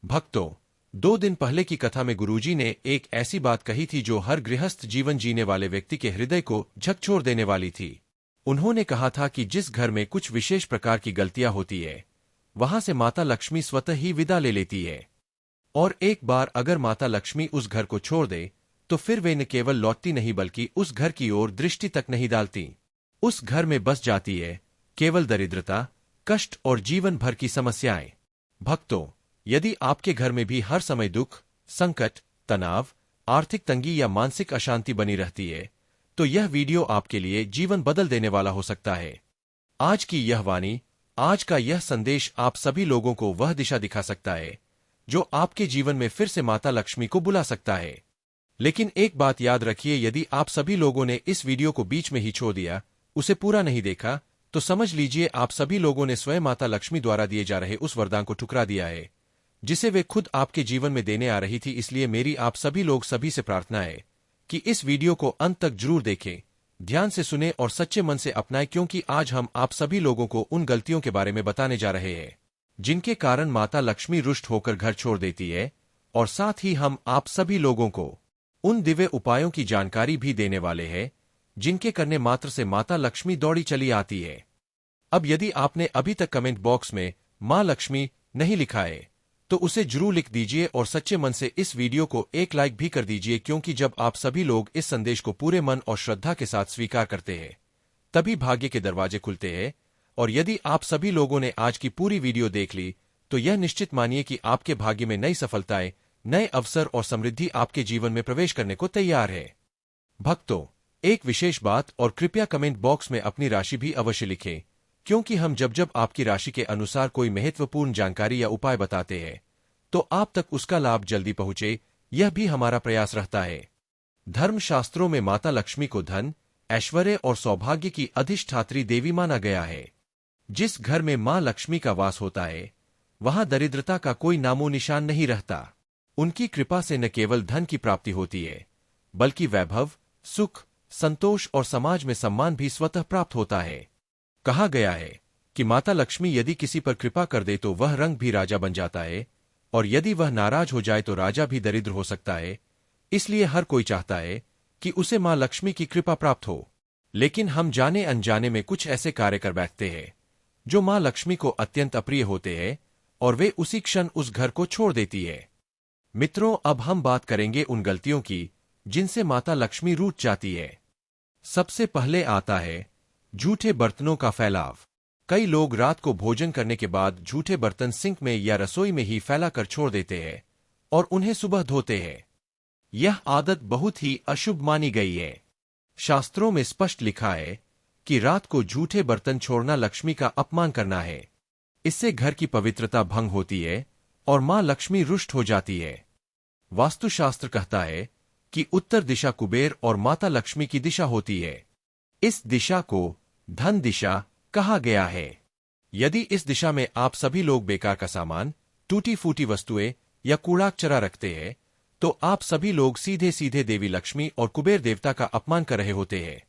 भक्तों, 2 दिन पहले की कथा में गुरुजी ने एक ऐसी बात कही थी जो हर गृहस्थ जीवन जीने वाले व्यक्ति के हृदय को झकझोर देने वाली थी। उन्होंने कहा था कि जिस घर में कुछ विशेष प्रकार की गलतियां होती है, वहां से माता लक्ष्मी स्वतः ही विदा ले लेती है। और एक बार अगर माता लक्ष्मी उस घर को छोड़ दे, तो फिर वे न केवल लौटती नहीं बल्कि उस घर की ओर दृष्टि तक नहीं डालती। उस घर में बस जाती है केवल दरिद्रता, कष्ट और जीवन भर की समस्याएं। भक्तों, यदि आपके घर में भी हर समय दुख, संकट, तनाव, आर्थिक तंगी या मानसिक अशांति बनी रहती है, तो यह वीडियो आपके लिए जीवन बदल देने वाला हो सकता है। आज की यह वाणी, आज का यह संदेश आप सभी लोगों को वह दिशा दिखा सकता है जो आपके जीवन में फिर से माता लक्ष्मी को बुला सकता है। लेकिन एक बात याद रखिए, यदि आप सभी लोगों ने इस वीडियो को बीच में ही छोड़ दिया, उसे पूरा नहीं देखा, तो समझ लीजिए आप सभी लोगों ने स्वयं माता लक्ष्मी द्वारा दिए जा रहे उस वरदान को ठुकरा दिया है जिसे वे खुद आपके जीवन में देने आ रही थी। इसलिए मेरी आप सभी लोग सभी से प्रार्थना है कि इस वीडियो को अंत तक जरूर देखें, ध्यान से सुने और सच्चे मन से अपनाएं, क्योंकि आज हम आप सभी लोगों को उन गलतियों के बारे में बताने जा रहे हैं जिनके कारण माता लक्ष्मी रुष्ट होकर घर छोड़ देती है। और साथ ही हम आप सभी लोगों को उन दिव्य उपायों की जानकारी भी देने वाले हैं जिनके करने मात्र से माता लक्ष्मी दौड़ी चली आती है। अब यदि आपने अभी तक कमेंट बॉक्स में मां लक्ष्मी नहीं लिखा है, तो उसे जरूर लिख दीजिए और सच्चे मन से इस वीडियो को एक लाइक भी कर दीजिए, क्योंकि जब आप सभी लोग इस संदेश को पूरे मन और श्रद्धा के साथ स्वीकार करते हैं, तभी भाग्य के दरवाजे खुलते हैं। और यदि आप सभी लोगों ने आज की पूरी वीडियो देख ली, तो यह निश्चित मानिए कि आपके भाग्य में नई सफलताएं, नए अवसर और समृद्धि आपके जीवन में प्रवेश करने को तैयार है। भक्तों, एक विशेष बात, और कृपया कमेंट बॉक्स में अपनी राशि भी अवश्य लिखें, क्योंकि हम जब आपकी राशि के अनुसार कोई महत्वपूर्ण जानकारी या उपाय बताते हैं, तो आप तक उसका लाभ जल्दी पहुंचे, यह भी हमारा प्रयास रहता है। धर्मशास्त्रों में माता लक्ष्मी को धन, ऐश्वर्य और सौभाग्य की अधिष्ठात्री देवी माना गया है। जिस घर में मां लक्ष्मी का वास होता है, वहां दरिद्रता का कोई नामो निशान नहीं रहता। उनकी कृपा से न केवल धन की प्राप्ति होती है, बल्कि वैभव, सुख, संतोष और समाज में सम्मान भी स्वतः प्राप्त होता है। कहा गया है कि माता लक्ष्मी यदि किसी पर कृपा कर दे तो वह रंग भी राजा बन जाता है, और यदि वह नाराज हो जाए तो राजा भी दरिद्र हो सकता है। इसलिए हर कोई चाहता है कि उसे मां लक्ष्मी की कृपा प्राप्त हो। लेकिन हम जाने अनजाने में कुछ ऐसे कार्य कर बैठते हैं जो मां लक्ष्मी को अत्यंत अप्रिय होते हैं, और वे उसी क्षण उस घर को छोड़ देती है। मित्रों, अब हम बात करेंगे उन गलतियों की जिनसे माता लक्ष्मी रूठ जाती है। सबसे पहले आता है झूठे बर्तनों का फैलाव। कई लोग रात को भोजन करने के बाद झूठे बर्तन सिंक में या रसोई में ही फैलाकर छोड़ देते हैं और उन्हें सुबह धोते हैं। यह आदत बहुत ही अशुभ मानी गई है। शास्त्रों में स्पष्ट लिखा है कि रात को झूठे बर्तन छोड़ना लक्ष्मी का अपमान करना है। इससे घर की पवित्रता भंग होती है और मां लक्ष्मी रुष्ट हो जाती है। वास्तुशास्त्र कहता है कि उत्तर दिशा कुबेर और माता लक्ष्मी की दिशा होती है। इस दिशा को धन दिशा कहा गया है। यदि इस दिशा में आप सभी लोग बेकार का सामान, टूटी फूटी वस्तुएं या कूड़ा कचरा रखते हैं, तो आप सभी लोग सीधे सीधे देवी लक्ष्मी और कुबेर देवता का अपमान कर रहे होते हैं।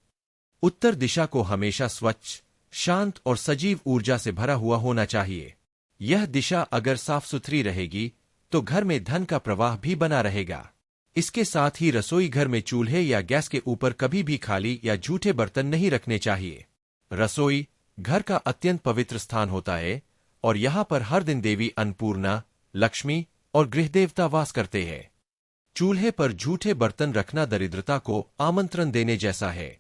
उत्तर दिशा को हमेशा स्वच्छ, शांत और सजीव ऊर्जा से भरा हुआ होना चाहिए। यह दिशा अगर साफ सुथरी रहेगी तो घर में धन का प्रवाह भी बना रहेगा। इसके साथ ही रसोई घर में चूल्हे या गैस के ऊपर कभी भी खाली या झूठे बर्तन नहीं रखने चाहिए। रसोई घर का अत्यंत पवित्र स्थान होता है और यहाँ पर हर दिन देवी अन्नपूर्णा, लक्ष्मी और गृहदेवता वास करते हैं। चूल्हे पर झूठे बर्तन रखना दरिद्रता को आमंत्रण देने जैसा है,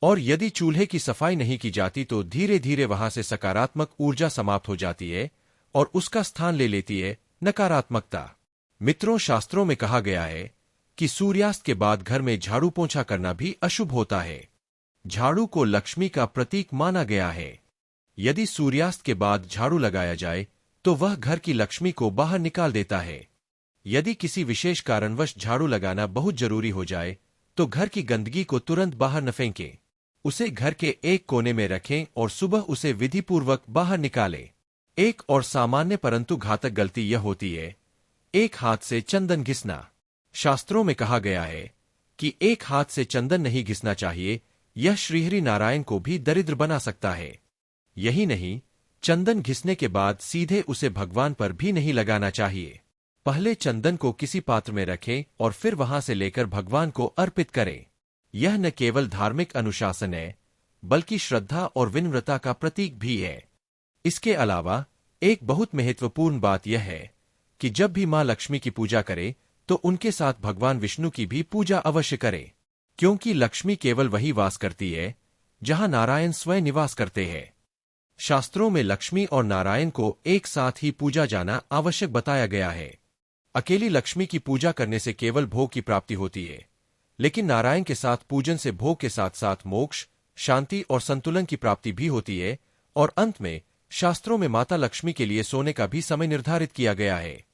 और यदि चूल्हे की सफाई नहीं की जाती तो धीरे धीरे वहां से सकारात्मक ऊर्जा समाप्त हो जाती है और उसका स्थान ले लेती है नकारात्मकता। मित्रों, शास्त्रों में कहा गया है कि सूर्यास्त के बाद घर में झाड़ू पोंछा करना भी अशुभ होता है। झाड़ू को लक्ष्मी का प्रतीक माना गया है। यदि सूर्यास्त के बाद झाड़ू लगाया जाए तो वह घर की लक्ष्मी को बाहर निकाल देता है। यदि किसी विशेष कारणवश झाड़ू लगाना बहुत जरूरी हो जाए तो घर की गंदगी को तुरंत बाहर न फेंकें, उसे घर के एक कोने में रखें और सुबह उसे विधिपूर्वक बाहर निकालें। एक और सामान्य परंतु घातक गलती यह होती है एक हाथ से चंदन घिसना। शास्त्रों में कहा गया है कि एक हाथ से चंदन नहीं घिसना चाहिए, यह श्रीहरि नारायण को भी दरिद्र बना सकता है। यही नहीं, चंदन घिसने के बाद सीधे उसे भगवान पर भी नहीं लगाना चाहिए। पहले चंदन को किसी पात्र में रखें और फिर वहां से लेकर भगवान को अर्पित करें। यह न केवल धार्मिक अनुशासन है, बल्कि श्रद्धा और विनम्रता का प्रतीक भी है। इसके अलावा एक बहुत महत्वपूर्ण बात यह है कि जब भी मां लक्ष्मी की पूजा करें तो उनके साथ भगवान विष्णु की भी पूजा अवश्य करें, क्योंकि लक्ष्मी केवल वही वास करती है जहां नारायण स्वयं निवास करते हैं। शास्त्रों में लक्ष्मी और नारायण को एक साथ ही पूजा जाना आवश्यक बताया गया है। अकेली लक्ष्मी की पूजा करने से केवल भोग की प्राप्ति होती है, लेकिन नारायण के साथ पूजन से भोग के साथ साथ मोक्ष, शांति और संतुलन की प्राप्ति भी होती है। और अंत में शास्त्रों में माता लक्ष्मी के लिए सोने का भी समय निर्धारित किया गया है।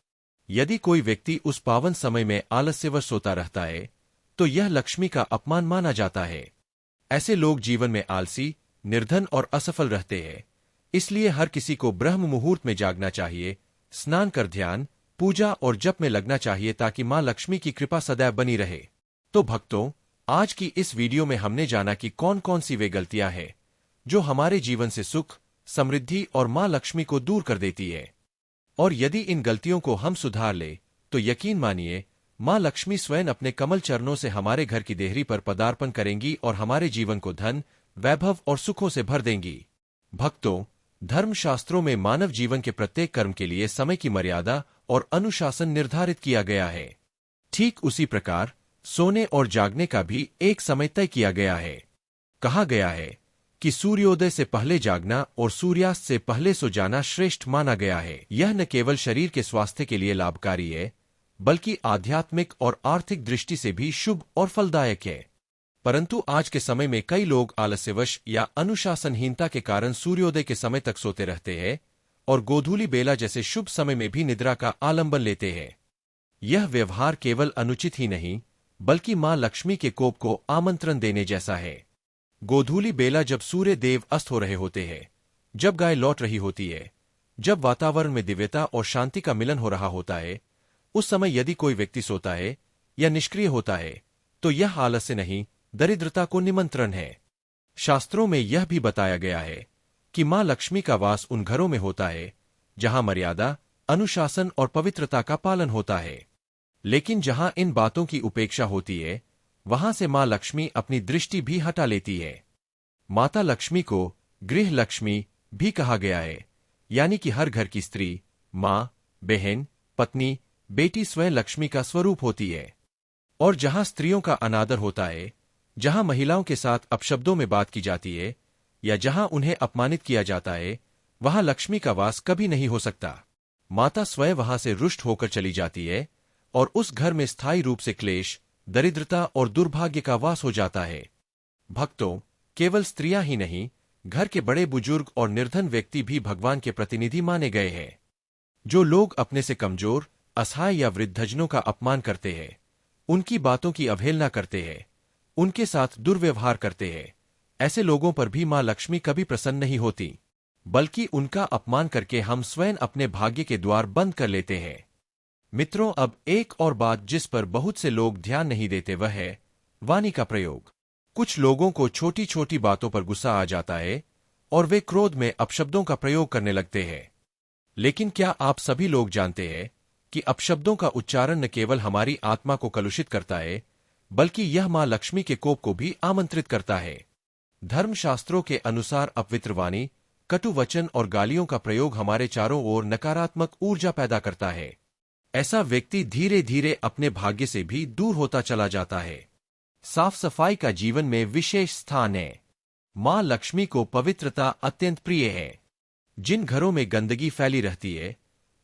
यदि कोई व्यक्ति उस पावन समय में आलस्यवश सोता रहता है तो यह लक्ष्मी का अपमान माना जाता है। ऐसे लोग जीवन में आलसी, निर्धन और असफल रहते हैं। इसलिए हर किसी को ब्रह्म मुहूर्त में जागना चाहिए, स्नान कर ध्यान, पूजा और जप में लगना चाहिए ताकि मां लक्ष्मी की कृपा सदैव बनी रहे। तो भक्तों, आज की इस वीडियो में हमने जाना कि कौन कौन सी वे गलतियां हैं जो हमारे जीवन से सुख, समृद्धि और मां लक्ष्मी को दूर कर देती है। और यदि इन गलतियों को हम सुधार ले तो यकीन मानिए मां लक्ष्मी स्वयं अपने कमल चरणों से हमारे घर की देहरी पर पदार्पण करेंगी और हमारे जीवन को धन, वैभव और सुखों से भर देंगी। भक्तों, धर्मशास्त्रों में मानव जीवन के प्रत्येक कर्म के लिए समय की मर्यादा और अनुशासन निर्धारित किया गया है। ठीक उसी प्रकार सोने और जागने का भी एक समय तय किया गया है। कहा गया है कि सूर्योदय से पहले जागना और सूर्यास्त से पहले सो जाना श्रेष्ठ माना गया है। यह न केवल शरीर के स्वास्थ्य के लिए लाभकारी है, बल्कि आध्यात्मिक और आर्थिक दृष्टि से भी शुभ और फलदायक है। परंतु आज के समय में कई लोग आलस्यवश या अनुशासनहीनता के कारण सूर्योदय के समय तक सोते रहते हैं और गोधूली बेला जैसे शुभ समय में भी निद्रा का आलंबन लेते हैं। यह व्यवहार केवल अनुचित ही नहीं, बल्कि मां लक्ष्मी के कोप को आमंत्रण देने जैसा है। गोधूली बेला जब सूर्य देव अस्त हो रहे होते हैं, जब गाय लौट रही होती है, जब वातावरण में दिव्यता और शांति का मिलन हो रहा होता है, उस समय यदि कोई व्यक्ति सोता है या निष्क्रिय होता है तो यह आलस्य नहीं, दरिद्रता को निमंत्रण है। शास्त्रों में यह भी बताया गया है कि मां लक्ष्मी का वास उन घरों में होता है जहां मर्यादा, अनुशासन और पवित्रता का पालन होता है। लेकिन जहां इन बातों की उपेक्षा होती है, वहां से मां लक्ष्मी अपनी दृष्टि भी हटा लेती है। माता लक्ष्मी को गृह लक्ष्मी भी कहा गया है, यानी कि हर घर की स्त्री, मां, बहन, पत्नी, बेटी स्वयं लक्ष्मी का स्वरूप होती है। और जहां स्त्रियों का अनादर होता है, जहां महिलाओं के साथ अपशब्दों में बात की जाती है या जहां उन्हें अपमानित किया जाता है, वहां लक्ष्मी का वास कभी नहीं हो सकता। माता स्वयं वहां से रुष्ट होकर चली जाती है और उस घर में स्थायी रूप से क्लेश, दरिद्रता और दुर्भाग्य का वास हो जाता है। भक्तों, केवल स्त्रियां ही नहीं, घर के बड़े बुजुर्ग और निर्धन व्यक्ति भी भगवान के प्रतिनिधि माने गए हैं। जो लोग अपने से कमजोर, असहाय या वृद्धजनों का अपमान करते हैं, उनकी बातों की अवहेलना करते हैं, उनके साथ दुर्व्यवहार करते हैं, ऐसे लोगों पर भी मां लक्ष्मी कभी प्रसन्न नहीं होती, बल्कि उनका अपमान करके हम स्वयं अपने भाग्य के द्वार बंद कर लेते हैं। मित्रों, अब एक और बात जिस पर बहुत से लोग ध्यान नहीं देते वह है वाणी का प्रयोग। कुछ लोगों को छोटी छोटी बातों पर गुस्सा आ जाता है और वे क्रोध में अपशब्दों का प्रयोग करने लगते हैं। लेकिन क्या आप सभी लोग जानते हैं कि अपशब्दों का उच्चारण न केवल हमारी आत्मा को कलुषित करता है, बल्कि यह मां लक्ष्मी के कोप को भी आमंत्रित करता है। धर्मशास्त्रों के अनुसार अपवित्र वाणी, कटु वचन और गालियों का प्रयोग हमारे चारों ओर नकारात्मक ऊर्जा पैदा करता है। ऐसा व्यक्ति धीरे धीरे अपने भाग्य से भी दूर होता चला जाता है। साफ सफाई का जीवन में विशेष स्थान है। मां लक्ष्मी को पवित्रता अत्यंत प्रिय है। जिन घरों में गंदगी फैली रहती है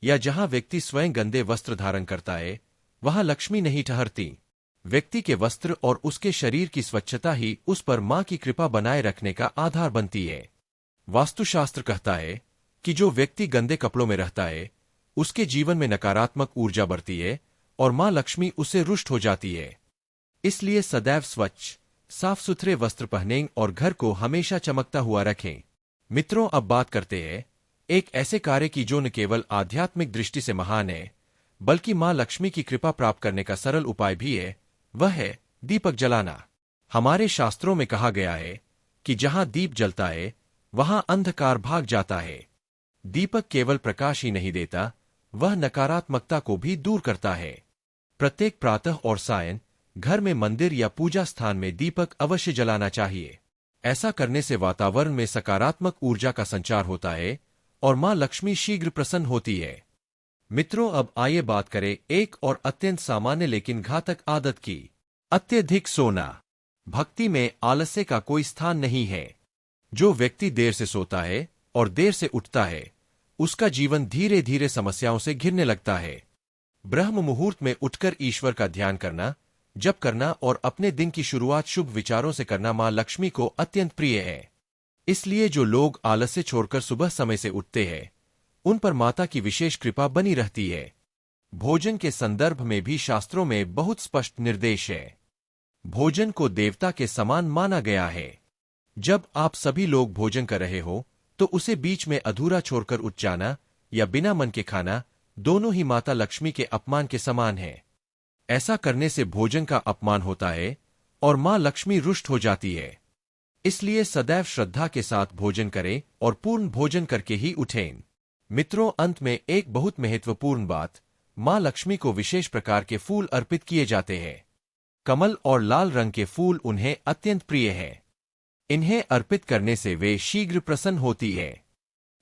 या जहां व्यक्ति स्वयं गंदे वस्त्र धारण करता है, वहां लक्ष्मी नहीं ठहरती। व्यक्ति के वस्त्र और उसके शरीर की स्वच्छता ही उस पर मां की कृपा बनाए रखने का आधार बनती है। वास्तुशास्त्र कहता है कि जो व्यक्ति गंदे कपड़ों में रहता है, उसके जीवन में नकारात्मक ऊर्जा बढ़ती है और मां लक्ष्मी उससे रुष्ट हो जाती है। इसलिए सदैव स्वच्छ, साफ सुथरे वस्त्र पहनें और घर को हमेशा चमकता हुआ रखें। मित्रों, अब बात करते हैं एक ऐसे कार्य की जो न केवल आध्यात्मिक दृष्टि से महान है, बल्कि मां लक्ष्मी की कृपा प्राप्त करने का सरल उपाय भी है। वह है दीपक जलाना। हमारे शास्त्रों में कहा गया है कि जहां दीप जलता है, वहां अंधकार भाग जाता है। दीपक केवल प्रकाश ही नहीं देता, वह नकारात्मकता को भी दूर करता है। प्रत्येक प्रातः और सायं घर में मंदिर या पूजा स्थान में दीपक अवश्य जलाना चाहिए। ऐसा करने से वातावरण में सकारात्मक ऊर्जा का संचार होता है और मां लक्ष्मी शीघ्र प्रसन्न होती है। मित्रों, अब आइए बात करें एक और अत्यंत सामान्य लेकिन घातक आदत की, अत्यधिक सोना। भक्ति में आलस्य का कोई स्थान नहीं है। जो व्यक्ति देर से सोता है और देर से उठता है, उसका जीवन धीरे धीरे समस्याओं से घिरने लगता है। ब्रह्म मुहूर्त में उठकर ईश्वर का ध्यान करना, जप करना और अपने दिन की शुरुआत शुभ विचारों से करना मां लक्ष्मी को अत्यंत प्रिय है। इसलिए जो लोग आलस्य छोड़कर सुबह समय से उठते हैं, उन पर माता की विशेष कृपा बनी रहती है। भोजन के संदर्भ में भी शास्त्रों में बहुत स्पष्ट निर्देश है। भोजन को देवता के समान माना गया है। जब आप सभी लोग भोजन कर रहे हो तो उसे बीच में अधूरा छोड़कर उठ जाना या बिना मन के खाना, दोनों ही माता लक्ष्मी के अपमान के समान है। ऐसा करने से भोजन का अपमान होता है और मां लक्ष्मी रुष्ट हो जाती है। इसलिए सदैव श्रद्धा के साथ भोजन करें और पूर्ण भोजन करके ही उठें। मित्रों, अंत में एक बहुत महत्वपूर्ण बात, मां लक्ष्मी को विशेष प्रकार के फूल अर्पित किए जाते हैं। कमल और लाल रंग के फूल उन्हें अत्यंत प्रिय है। इन्हें अर्पित करने से वे शीघ्र प्रसन्न होती है।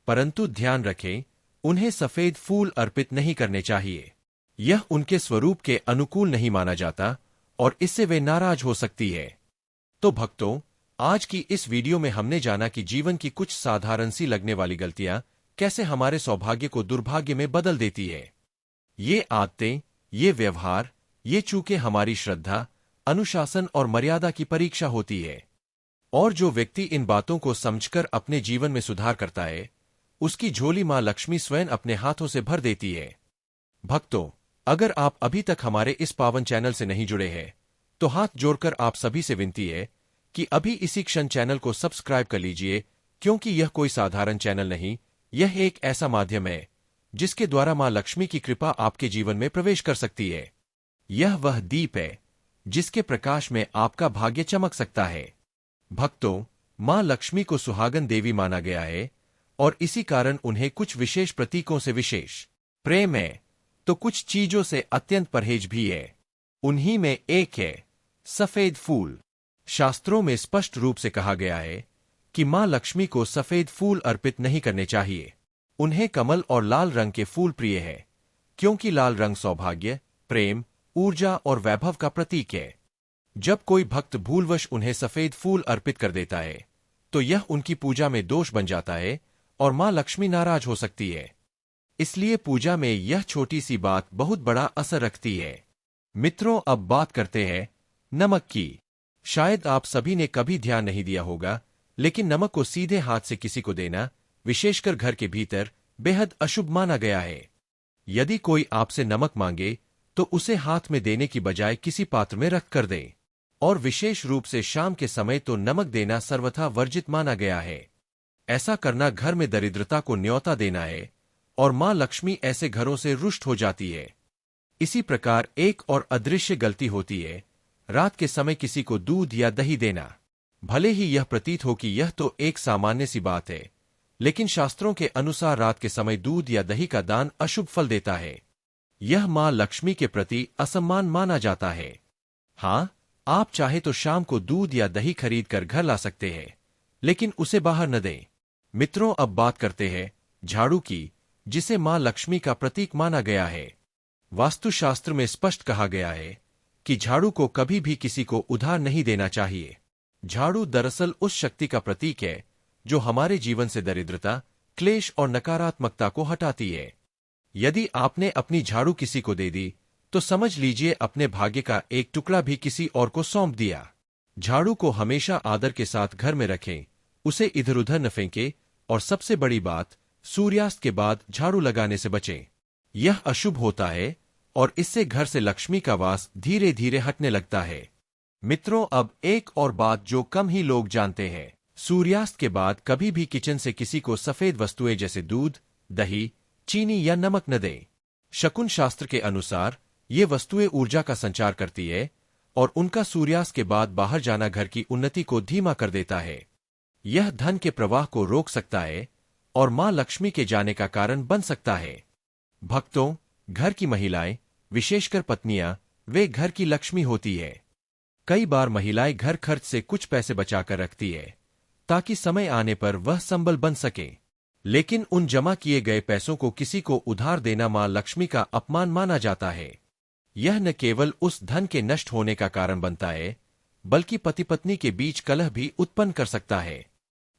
परंतु ध्यान रखें, उन्हें सफेद फूल अर्पित नहीं करने चाहिए। यह उनके स्वरूप के अनुकूल नहीं माना जाता और इससे वे नाराज हो सकती है। तो भक्तों, आज की इस वीडियो में हमने जाना कि जीवन की कुछ साधारण सी लगने वाली गलतियां कैसे हमारे सौभाग्य को दुर्भाग्य में बदल देती है। ये आदतें, ये व्यवहार, ये चूकें हमारी श्रद्धा, अनुशासन और मर्यादा की परीक्षा होती है। और जो व्यक्ति इन बातों को समझकर अपने जीवन में सुधार करता है, उसकी झोली मां लक्ष्मी स्वयं अपने हाथों से भर देती है। भक्तों, अगर आप अभी तक हमारे इस पावन चैनल से नहीं जुड़े हैं, तो हाथ जोड़कर आप सभी से विनती है कि अभी इसी क्षण चैनल को सब्सक्राइब कर लीजिए, क्योंकि यह कोई साधारण चैनल नहीं, यह एक ऐसा माध्यम है जिसके द्वारा मां लक्ष्मी की कृपा आपके जीवन में प्रवेश कर सकती है। यह वह दीप है जिसके प्रकाश में आपका भाग्य चमक सकता है। भक्तों, मां लक्ष्मी को सुहागन देवी माना गया है और इसी कारण उन्हें कुछ विशेष प्रतीकों से विशेष प्रेम है, तो कुछ चीजों से अत्यंत परहेज भी है। उन्हीं में एक है सफेद फूल। शास्त्रों में स्पष्ट रूप से कहा गया है कि मां लक्ष्मी को सफेद फूल अर्पित नहीं करने चाहिए। उन्हें कमल और लाल रंग के फूल प्रिय है, क्योंकि लाल रंग सौभाग्य, प्रेम, ऊर्जा और वैभव का प्रतीक है। जब कोई भक्त भूलवश उन्हें सफेद फूल अर्पित कर देता है, तो यह उनकी पूजा में दोष बन जाता है और मां लक्ष्मी नाराज हो सकती है। इसलिए पूजा में यह छोटी सी बात बहुत बड़ा असर रखती है। मित्रों, अब बात करते हैं नमक की। शायद आप सभी ने कभी ध्यान नहीं दिया होगा, लेकिन नमक को सीधे हाथ से किसी को देना, विशेषकर घर के भीतर, बेहद अशुभ माना गया है। यदि कोई आपसे नमक मांगे तो उसे हाथ में देने की बजाय किसी पात्र में रख कर दें। और विशेष रूप से शाम के समय तो नमक देना सर्वथा वर्जित माना गया है। ऐसा करना घर में दरिद्रता को न्योता देना है और मां लक्ष्मी ऐसे घरों से रुष्ट हो जाती है। इसी प्रकार एक और अदृश्य गलती होती है, रात के समय किसी को दूध या दही देना। भले ही यह प्रतीत हो कि यह तो एक सामान्य सी बात है, लेकिन शास्त्रों के अनुसार रात के समय दूध या दही का दान अशुभ फल देता है। यह मां लक्ष्मी के प्रति असम्मान माना जाता है। हाँ, आप चाहे तो शाम को दूध या दही खरीद कर घर ला सकते हैं, लेकिन उसे बाहर न दें। मित्रों, अब बात करते हैं झाड़ू की, जिसे मां लक्ष्मी का प्रतीक माना गया है। वास्तुशास्त्र में स्पष्ट कहा गया है कि झाड़ू को कभी भी किसी को उधार नहीं देना चाहिए। झाड़ू दरअसल उस शक्ति का प्रतीक है जो हमारे जीवन से दरिद्रता, क्लेश और नकारात्मकता को हटाती है। यदि आपने अपनी झाड़ू किसी को दे दी, तो समझ लीजिए अपने भाग्य का एक टुकड़ा भी किसी और को सौंप दिया। झाड़ू को हमेशा आदर के साथ घर में रखें, उसे इधर उधर न फेंकें और सबसे बड़ी बात, सूर्यास्त के बाद झाड़ू लगाने से बचें। यह अशुभ होता है और इससे घर से लक्ष्मी का वास धीरे धीरे हटने लगता है। मित्रों, अब एक और बात जो कम ही लोग जानते हैं, सूर्यास्त के बाद कभी भी किचन से किसी को सफेद वस्तुएं जैसे दूध, दही, चीनी या नमक न दें। शकुन शास्त्र के अनुसार ये वस्तुएं ऊर्जा का संचार करती है और उनका सूर्यास्त के बाद बाहर जाना घर की उन्नति को धीमा कर देता है। यह धन के प्रवाह को रोक सकता है और मां लक्ष्मी के जाने का कारण बन सकता है। भक्तों, घर की महिलाएं, विशेषकर पत्नियां, वे घर की लक्ष्मी होती है। कई बार महिलाएं घर खर्च से कुछ पैसे बचाकर रखती है ताकि समय आने पर वह संबल बन सके। लेकिन उन जमा किए गए पैसों को किसी को उधार देना मां लक्ष्मी का अपमान माना जाता है। यह न केवल उस धन के नष्ट होने का कारण बनता है, बल्कि पति पत्नी के बीच कलह भी उत्पन्न कर सकता है।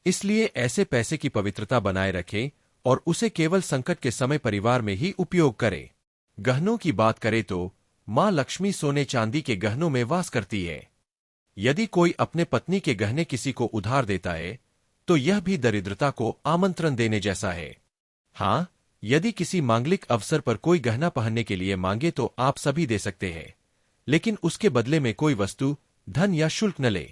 इसलिए ऐसे पैसे की पवित्रता बनाए रखें और उसे केवल संकट के समय परिवार में ही उपयोग करें। गहनों की बात करें तो मां लक्ष्मी सोने चांदी के गहनों में वास करती है। यदि कोई अपने पत्नी के गहने किसी को उधार देता है तो यह भी दरिद्रता को आमंत्रण देने जैसा है। हाँ, यदि किसी मांगलिक अवसर पर कोई गहना पहनने के लिए मांगे तो आप सभी दे सकते हैं, लेकिन उसके बदले में कोई वस्तु, धन या शुल्क न ले।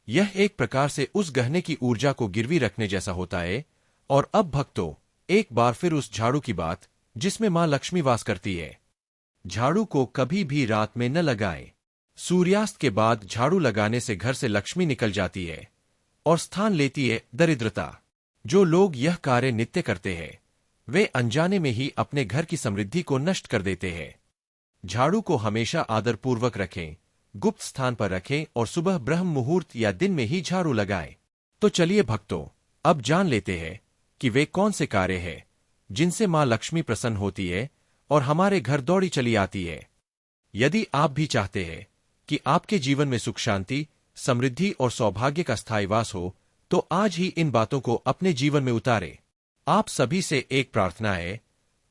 यह एक प्रकार से उस गहने की ऊर्जा को गिरवी रखने जैसा होता है। और अब भक्तों, एक बार फिर उस झाड़ू की बात जिसमें मां लक्ष्मी वास करती है। झाड़ू को कभी भी रात में न लगाएं। सूर्यास्त के बाद झाड़ू लगाने से घर से लक्ष्मी निकल जाती है और स्थान लेती है दरिद्रता। जो लोग यह कार्य नित्य करते हैं वे अनजाने में ही अपने घर की समृद्धि को नष्ट कर देते हैं। झाड़ू को हमेशा आदरपूर्वक रखें, गुप्त स्थान पर रखें और सुबह ब्रह्म मुहूर्त या दिन में ही झाड़ू लगाएं। तो चलिए भक्तों, अब जान लेते हैं कि वे कौन से कार्य हैं जिनसे मां लक्ष्मी प्रसन्न होती है और हमारे घर दौड़ी चली आती है। यदि आप भी चाहते हैं कि आपके जीवन में सुख शांति, समृद्धि और सौभाग्य का स्थायी वास हो, तो आज ही इन बातों को अपने जीवन में उतारें। आप सभी से एक प्रार्थना है,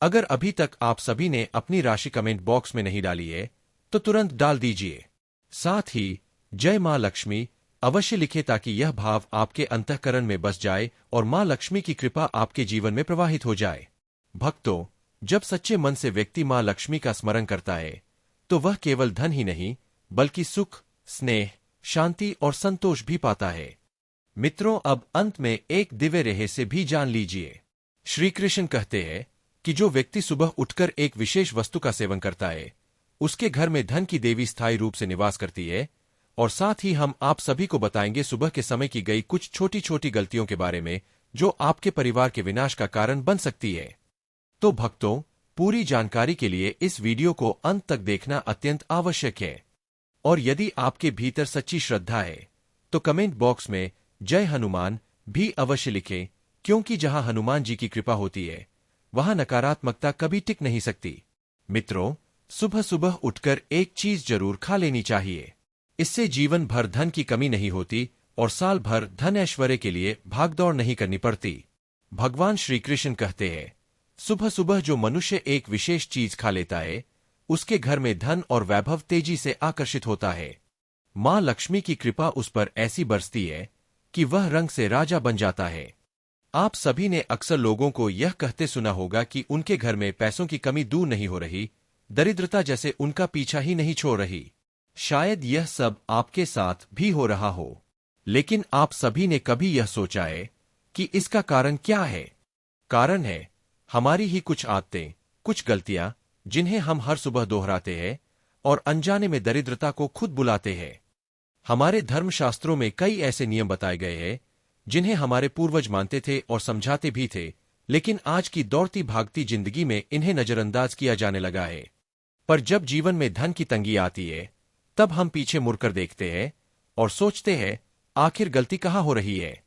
अगर अभी तक आप सभी ने अपनी राशि कमेंट बॉक्स में नहीं डाली है तो तुरंत डाल दीजिए। साथ ही जय मां लक्ष्मी अवश्य लिखें ताकि यह भाव आपके अंतःकरण में बस जाए और मां लक्ष्मी की कृपा आपके जीवन में प्रवाहित हो जाए। भक्तों, जब सच्चे मन से व्यक्ति मां लक्ष्मी का स्मरण करता है तो वह केवल धन ही नहीं बल्कि सुख, स्नेह, शांति और संतोष भी पाता है। मित्रों, अब अंत में एक दिव्य रहस्य भी जान लीजिए। श्री कृष्ण कहते हैं कि जो व्यक्ति सुबह उठकर एक विशेष वस्तु का सेवन करता है उसके घर में धन की देवी स्थायी रूप से निवास करती है। और साथ ही हम आप सभी को बताएंगे सुबह के समय की गई कुछ छोटी छोटी गलतियों के बारे में जो आपके परिवार के विनाश का कारण बन सकती है। तो भक्तों, पूरी जानकारी के लिए इस वीडियो को अंत तक देखना अत्यंत आवश्यक है। और यदि आपके भीतर सच्ची श्रद्धा है तो कमेंट बॉक्स में जय हनुमान भी अवश्य लिखें, क्योंकि जहां हनुमान जी की कृपा होती है वहां नकारात्मकता कभी टिक नहीं सकती। मित्रों, सुबह सुबह उठकर एक चीज जरूर खा लेनी चाहिए। इससे जीवन भर धन की कमी नहीं होती और साल भर धन ऐश्वर्य के लिए भागदौड़ नहीं करनी पड़ती। भगवान श्री कृष्ण कहते हैं, सुबह सुबह जो मनुष्य एक विशेष चीज खा लेता है उसके घर में धन और वैभव तेजी से आकर्षित होता है। मां लक्ष्मी की कृपा उस पर ऐसी बरसती है कि वह रंग से राजा बन जाता है। आप सभी ने अक्सर लोगों को यह कहते सुना होगा कि उनके घर में पैसों की कमी दूर नहीं हो रही, दरिद्रता जैसे उनका पीछा ही नहीं छोड़ रही। शायद यह सब आपके साथ भी हो रहा हो, लेकिन आप सभी ने कभी यह सोचा है कि इसका कारण क्या है? कारण है हमारी ही कुछ आदतें, कुछ गलतियां जिन्हें हम हर सुबह दोहराते हैं और अनजाने में दरिद्रता को खुद बुलाते हैं। हमारे धर्मशास्त्रों में कई ऐसे नियम बताए गए हैं जिन्हें हमारे पूर्वज मानते थे और समझाते भी थे, लेकिन आज की दौड़ती भागती जिंदगी में इन्हें नजरअंदाज किया जाने लगा है। पर जब जीवन में धन की तंगी आती है तब हम पीछे मुड़कर देखते हैं और सोचते हैं आखिर गलती कहाँ हो रही है।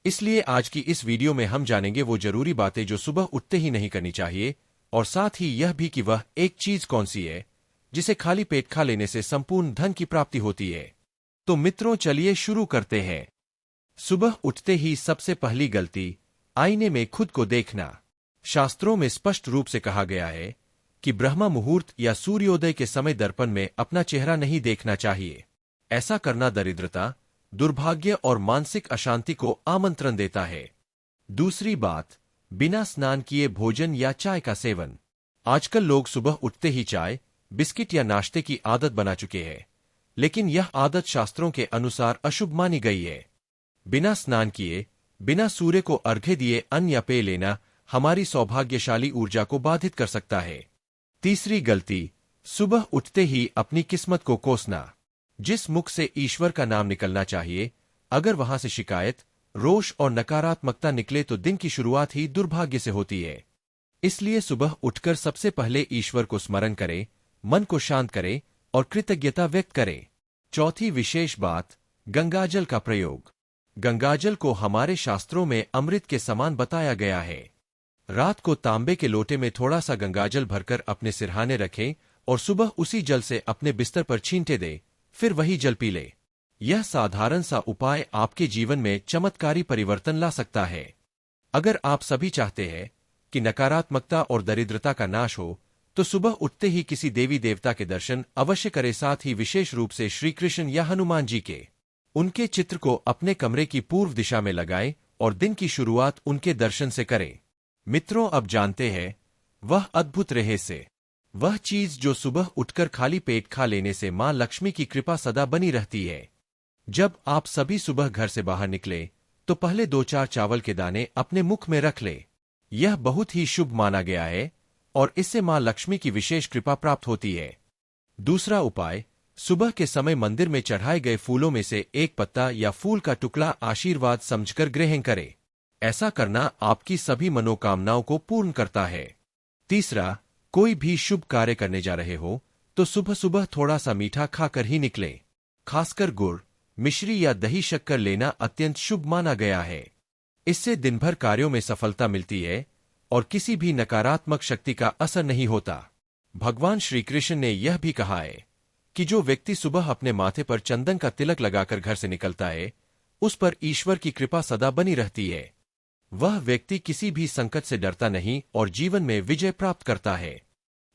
इसलिए आज की इस वीडियो में हम जानेंगे वो जरूरी बातें जो सुबह उठते ही नहीं करनी चाहिए, और साथ ही यह भी कि वह एक चीज कौन सी है जिसे खाली पेट खा लेने से संपूर्ण धन की प्राप्ति होती है। तो मित्रों, चलिए शुरू करते हैं। सुबह उठते ही सबसे पहली गलती, आईने में खुद को देखना। शास्त्रों में स्पष्ट रूप से कहा गया है कि ब्रह्म मुहूर्त या सूर्योदय के समय दर्पण में अपना चेहरा नहीं देखना चाहिए। ऐसा करना दरिद्रता, दुर्भाग्य और मानसिक अशांति को आमंत्रण देता है। दूसरी बात, बिना स्नान किए भोजन या चाय का सेवन। आजकल लोग सुबह उठते ही चाय, बिस्किट या नाश्ते की आदत बना चुके हैं, लेकिन यह आदत शास्त्रों के अनुसार अशुभ मानी गई है। बिना स्नान किए, बिना सूर्य को अर्घ्य दिए अन्न या पेय लेना हमारी सौभाग्यशाली ऊर्जा को बाधित कर सकता है। तीसरी गलती, सुबह उठते ही अपनी किस्मत को कोसना। जिस मुख से ईश्वर का नाम निकलना चाहिए, अगर वहां से शिकायत, रोष और नकारात्मकता निकले तो दिन की शुरुआत ही दुर्भाग्य से होती है। इसलिए सुबह उठकर सबसे पहले ईश्वर को स्मरण करें, मन को शांत करें और कृतज्ञता व्यक्त करें। चौथी विशेष बात, गंगाजल का प्रयोग। गंगाजल को हमारे शास्त्रों में अमृत के समान बताया गया है। रात को तांबे के लोटे में थोड़ा सा गंगाजल भरकर अपने सिरहाने रखें और सुबह उसी जल से अपने बिस्तर पर छींटे दें, फिर वही जल पी ले। यह साधारण सा उपाय आपके जीवन में चमत्कारी परिवर्तन ला सकता है। अगर आप सभी चाहते हैं कि नकारात्मकता और दरिद्रता का नाश हो, तो सुबह उठते ही किसी देवी देवता के दर्शन अवश्य करें, साथ ही विशेष रूप से श्री कृष्ण या हनुमान जी के उनके चित्र को अपने कमरे की पूर्व दिशा में लगाएं और दिन की शुरुआत उनके दर्शन से करें। मित्रों, अब जानते हैं वह अद्भुत रहस्य, वह चीज जो सुबह उठकर खाली पेट खा लेने से मां लक्ष्मी की कृपा सदा बनी रहती है। जब आप सभी सुबह घर से बाहर निकले तो पहले 2-4 चावल के दाने अपने मुख में रख ले। यह बहुत ही शुभ माना गया है और इससे मां लक्ष्मी की विशेष कृपा प्राप्त होती है। दूसरा उपाय, सुबह के समय मंदिर में चढ़ाए गए फूलों में से एक पत्ता या फूल का टुकड़ा आशीर्वाद समझकर ग्रहण करें। ऐसा करना आपकी सभी मनोकामनाओं को पूर्ण करता है। तीसरा, कोई भी शुभ कार्य करने जा रहे हो तो सुबह सुबह थोड़ा सा मीठा खाकर ही निकले। खासकर गुड़, मिश्री या दही शक्कर लेना अत्यंत शुभ माना गया है। इससे दिन भर कार्यों में सफलता मिलती है और किसी भी नकारात्मक शक्ति का असर नहीं होता। भगवान श्री कृष्ण ने यह भी कहा है कि जो व्यक्ति सुबह अपने माथे पर चंदन का तिलक लगाकर घर से निकलता है, उस पर ईश्वर की कृपा सदा बनी रहती है। वह व्यक्ति किसी भी संकट से डरता नहीं और जीवन में विजय प्राप्त करता है।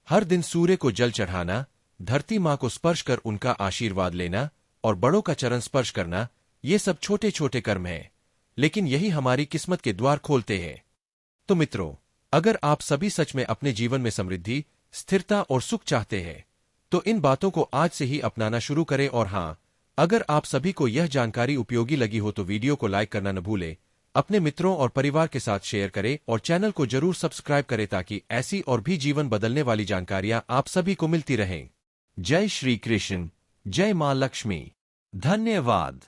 हर दिन सूर्य को जल चढ़ाना, धरती मां को स्पर्श कर उनका आशीर्वाद लेना और बड़ों का चरण स्पर्श करना, ये सब छोटे छोटे कर्म हैं, लेकिन यही हमारी किस्मत के द्वार खोलते हैं। तो मित्रों, अगर आप सभी सच में अपने जीवन में समृद्धि, स्थिरता और सुख चाहते हैं, तो इन बातों को आज से ही अपनाना शुरू करें। और हाँ, अगर आप सभी को यह जानकारी उपयोगी लगी हो तो वीडियो को लाइक करना न भूलें, अपने मित्रों और परिवार के साथ शेयर करें और चैनल को जरूर सब्सक्राइब करें ताकि ऐसी और भी जीवन बदलने वाली जानकारियां आप सभी को मिलती रहें। जय श्री कृष्ण, जय मां लक्ष्मी। धन्यवाद।